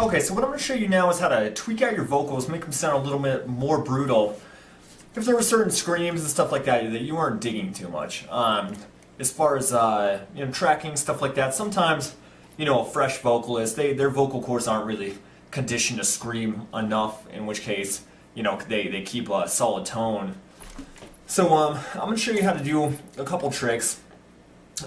Okay, so what I'm going to show you now is how to tweak out your vocals, make them sound a little bit more brutal. If there were certain screams and stuff like that you weren't digging too much. As far as tracking, stuff like that, sometimes a fresh vocalist, their vocal cords aren't really conditioned to scream enough, in which case they keep a solid tone. So I'm going to show you how to do a couple tricks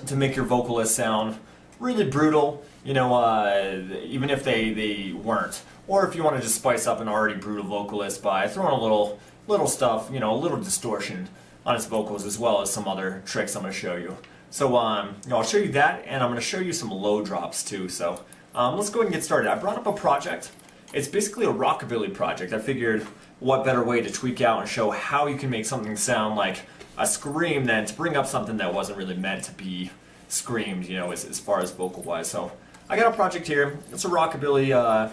to make your vocalist sound really brutal, even if they weren't. Or if you want to just spice up an already brutal vocalist by throwing a little stuff, a little distortion on his vocals, as well as some other tricks I'm going to show you. So I'll show you that, and I'm going to show you some low drops too. So let's go ahead and get started. I brought up a project. It's basically a rockabilly project. I figured what better way to tweak out and show how you can make something sound like a scream than to bring up something that wasn't really meant to be screamed, as far as vocal wise. So I got a project here. It's a rockabilly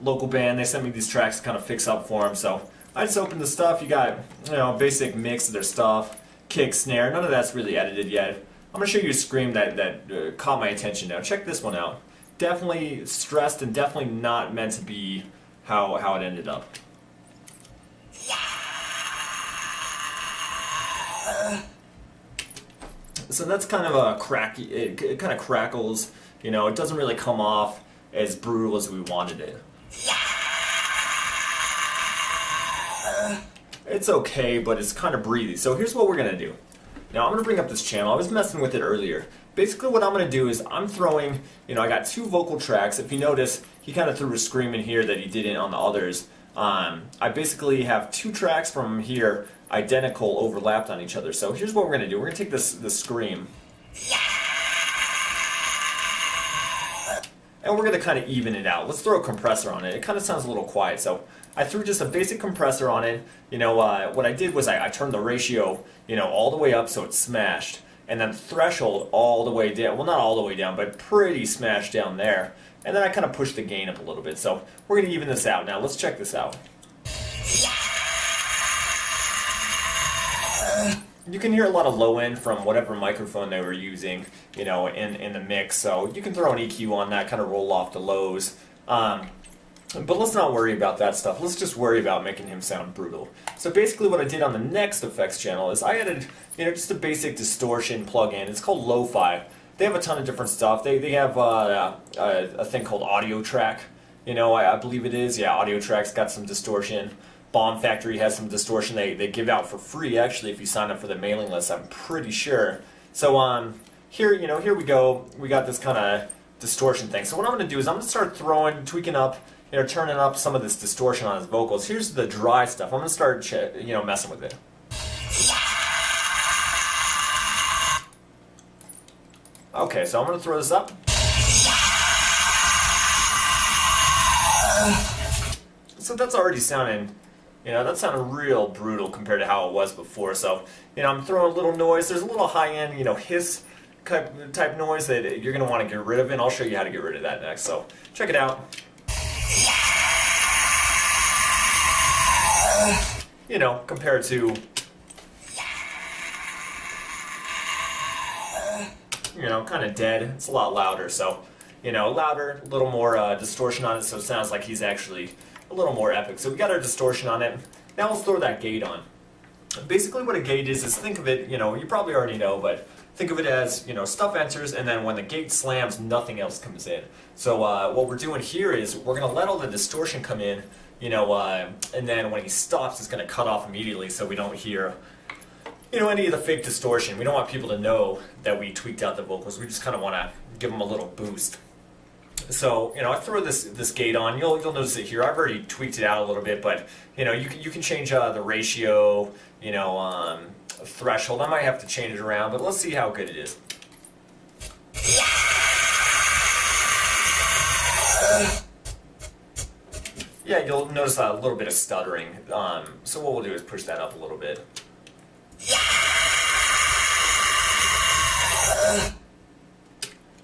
local band. They sent me these tracks to kind of fix up for them. So I just opened the stuff. You got a basic mix of their stuff, kick, snare. None of that's really edited yet. I'm going to show you a scream that caught my attention. Now check this one out. Definitely stressed and definitely not meant to be how it ended up. So that's kind of a cracky, it kind of crackles, it doesn't really come off as brutal as we wanted it. It's okay, but it's kind of breathy. So here's what we're going to do. Now I'm going to bring up this channel. I was messing with it earlier. Basically what I'm going to do is I'm throwing, I got two vocal tracks. If you notice, he kind of threw a scream in here that he didn't on the others. I basically have two tracks from here identical, overlapped on each other. So here's what we're going to do. We're going to take this scream, and we're going to kind of even it out. Let's throw a compressor on it. It kind of sounds a little quiet, so I threw just a basic compressor on it. What I did was I turned the ratio, all the way up so it's smashed, and then threshold all the way down. Well, not all the way down, but pretty smashed down there. And then I kind of pushed the gain up a little bit. So we're going to even this out. Now let's check this out. You can hear a lot of low end from whatever microphone they were using, in the mix. So you can throw an EQ on that, kind of roll off the lows. But let's not worry about that stuff. Let's just worry about making him sound brutal. So basically what I did on the next effects channel is I added, just a basic distortion plugin. It's called Lo-Fi. They have a ton of different stuff. They have a thing called Audio Track. I believe it is. Yeah, Audio Track's got some distortion. Bomb Factory has some distortion they give out for free, actually, if you sign up for the mailing list, I'm pretty sure. So here we go. We got this kind of distortion thing. So what I'm going to do is I'm going to start tweaking up, turning up some of this distortion on his vocals. Here's the dry stuff. I'm going to start, messing with it. Okay, so I'm going to throw this up. So that's already sounding, that sounded real brutal compared to how it was before. So, I'm throwing a little noise. There's a little high-end, hiss type noise that you're going to want to get rid of, and I'll show you how to get rid of that next. So, check it out. Compared to, kind of dead. It's a lot louder. So, louder, a little more distortion on it, so it sounds like he's actually a little more epic. So we got our distortion on it. Now let's throw that gate on. Basically what a gate is think of it, you probably already know, but think of it as, stuff enters, and then when the gate slams, nothing else comes in. So what we're doing here is we're going to let all the distortion come in, and then when he stops, it's going to cut off immediately so we don't hear, any of the fake distortion. We don't want people to know that we tweaked out the vocals. We just kind of want to give them a little boost. So, I throw this gate on. You'll notice it here. I've already tweaked it out a little bit, but you can change the ratio, threshold. I might have to change it around, but let's see how good it is. Yeah, you'll notice a little bit of stuttering. So what we'll do is push that up a little bit.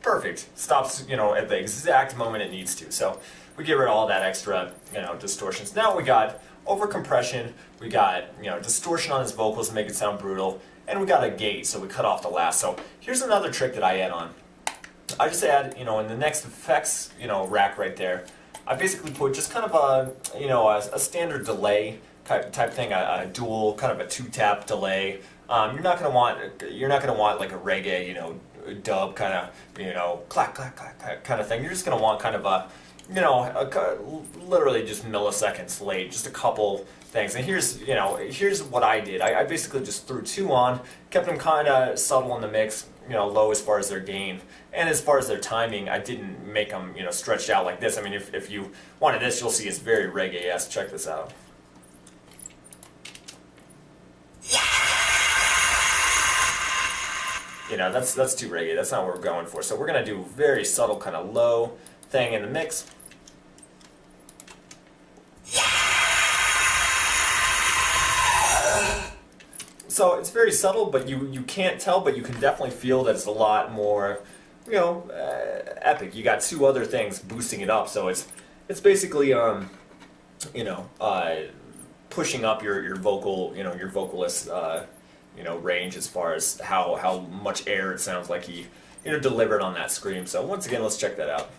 Perfect. Stops, at the exact moment it needs to. So we get rid of all that extra, distortions. Now we got over compression, we got, distortion on his vocals to make it sound brutal, and we got a gate, so we cut off the last. So here's another trick that I add on. I just add, in the next effects, rack right there, I basically put just kind of a standard delay type thing, a dual kind of a two-tap delay. You're not gonna want like a reggae, dub kind of, clack clack clack clack kind of thing. You're just gonna want kind of literally just milliseconds late, just a couple things. And here's what I did. I basically just threw two on, kept them kind of subtle in the mix, low as far as their gain. And as far as their timing, I didn't make them, stretched out like this. I mean, if you wanted this, you'll see it's very reggae-esque. Check this out. That's too reggae. That's not what we're going for. So we're going to do very subtle kind of low thing in the mix. So it's very subtle, but you can't tell, but you can definitely feel that it's a lot more, epic. You got two other things boosting it up, so it's basically pushing up your vocal, your vocalist range as far as how much air it sounds like he delivered on that scream. So once again, let's check that out.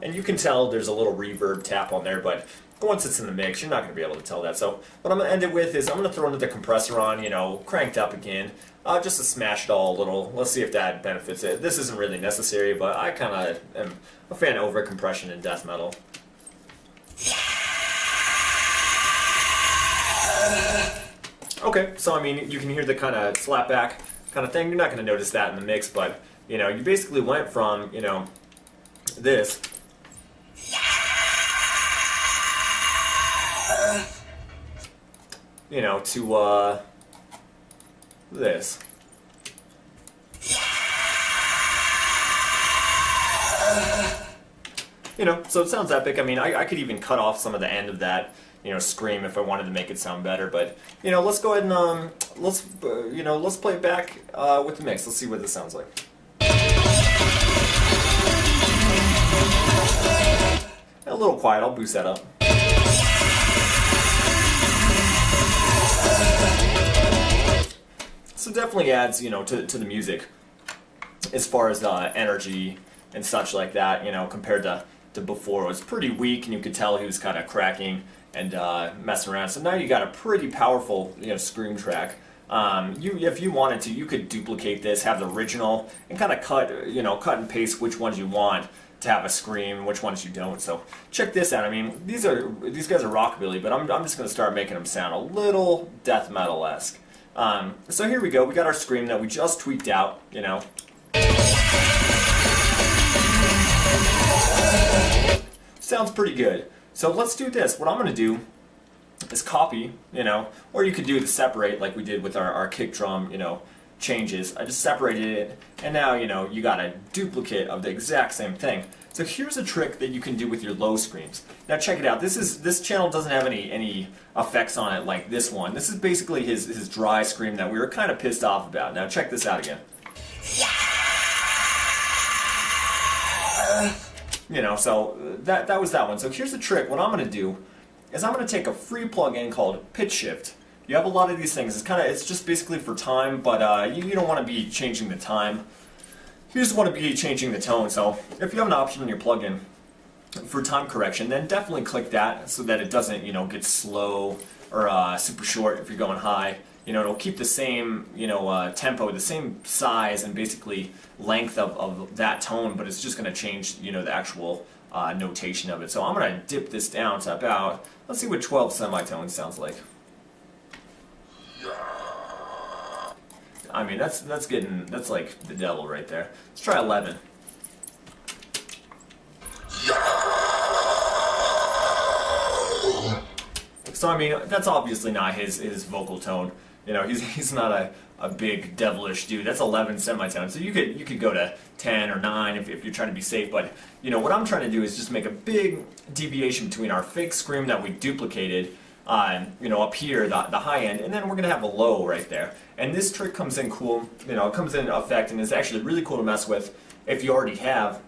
And you can tell there's a little reverb tap on there, but once it's in the mix, you're not going to be able to tell that. So what I'm going to end it with is I'm going to throw another compressor on, cranked up again, just to smash it all a little. Let's see if that benefits it. This isn't really necessary, but I kind of am a fan of over-compression in death metal. Okay, so I mean, you can hear the kind of slap back kind of thing. You're not going to notice that in the mix, but, you basically went from, this to this. So it sounds epic. I mean, I could even cut off some of the end of that, scream if I wanted to make it sound better. But, let's go ahead and, let's play it back with the mix. Let's see what this sounds like. A little quiet, I'll boost that up. So definitely adds, to the music as far as energy and such like that, compared to before. It was pretty weak, and you could tell he was kind of cracking and messing around. So now you got a pretty powerful, scream track. If you wanted to, you could duplicate this, have the original, and kind of cut and paste which ones you want to have a scream, which ones you don't. So check this out. I mean, these guys are rockabilly, but I'm just going to start making them sound a little death metal-esque. So here we go. We got our scream that we just tweaked out. Sounds pretty good. So let's do this. What I'm going to do is copy, or you could do the separate like we did with our kick drum, changes. I just separated it, and now you got a duplicate of the exact same thing. So here's a trick that you can do with your low screams. Now check it out. This channel doesn't have any effects on it like this one. This is basically his dry scream that we were kind of pissed off about. Now check this out again. So that was that one. So here's the trick. What I'm going to do is I'm going to take a free plugin called Pitch Shift. You have a lot of these things. It's just basically for time, but you don't want to be changing the time. You just want to be changing the tone. So if you have an option in your plugin for time correction, then definitely click that so that it doesn't, get slow or super short if you're going high. It'll keep the same, tempo, the same size and basically length of that tone, but it's just going to change, the actual notation of it. So I'm going to dip this down to about, let's see what 12 semitones sounds like. I mean, that's like the devil right there. Let's try 11. So I mean, that's obviously not his vocal tone. He's not a big devilish dude. That's 11 semitones. So you could go to 10 or 9 if you're trying to be safe. But what I'm trying to do is just make a big deviation between our fake scream that we duplicated, up here, the high end, and then we're gonna have a low right there. And this trick comes in cool. It comes in effect, and it's actually really cool to mess with if you already have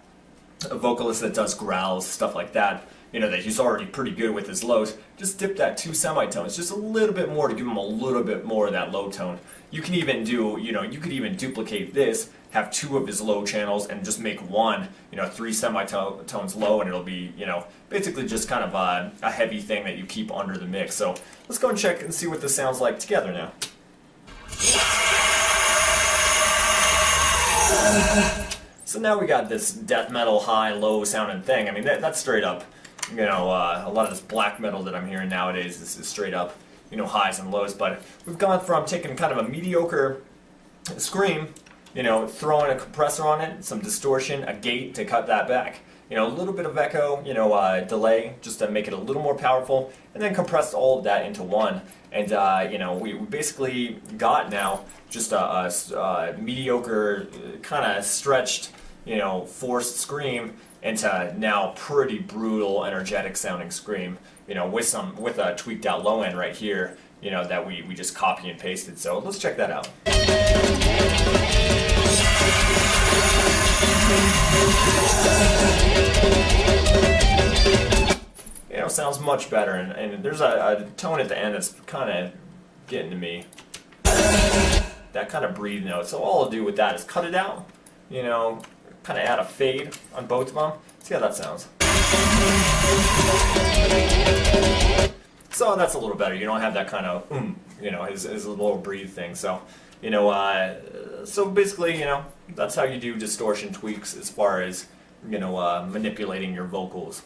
a vocalist that does growls, stuff like that. that he's already pretty good with his lows, just dip that 2 semitones, just a little bit more to give him a little bit more of that low tone. You can even do, you could even duplicate this, have 2 of his low channels and just make 1, 3 semitones low, and it'll be, basically just kind of a heavy thing that you keep under the mix. So let's go and check and see what this sounds like together now. So now we got this death metal high-low sounding thing. I mean, that's straight up, a lot of this black metal that I'm hearing nowadays is straight up, highs and lows. But we've gone from taking kind of a mediocre scream, throwing a compressor on it, some distortion, a gate to cut that back, a little bit of echo, delay just to make it a little more powerful, and then compressed all of that into one. And we basically got now just a mediocre, kind of stretched, forced scream into now pretty brutal, energetic sounding scream, with a tweaked out low end right here, that we just copy and pasted. So let's check that out. Sounds much better, and there's a tone at the end that's kind of getting to me. That kind of breathe note. So all I'll do with that is cut it out, kind of add a fade on both of them. See how that sounds. So that's a little better. You don't have that kind of his little breathe thing. So so basically, that's how you do distortion tweaks as far as manipulating your vocals.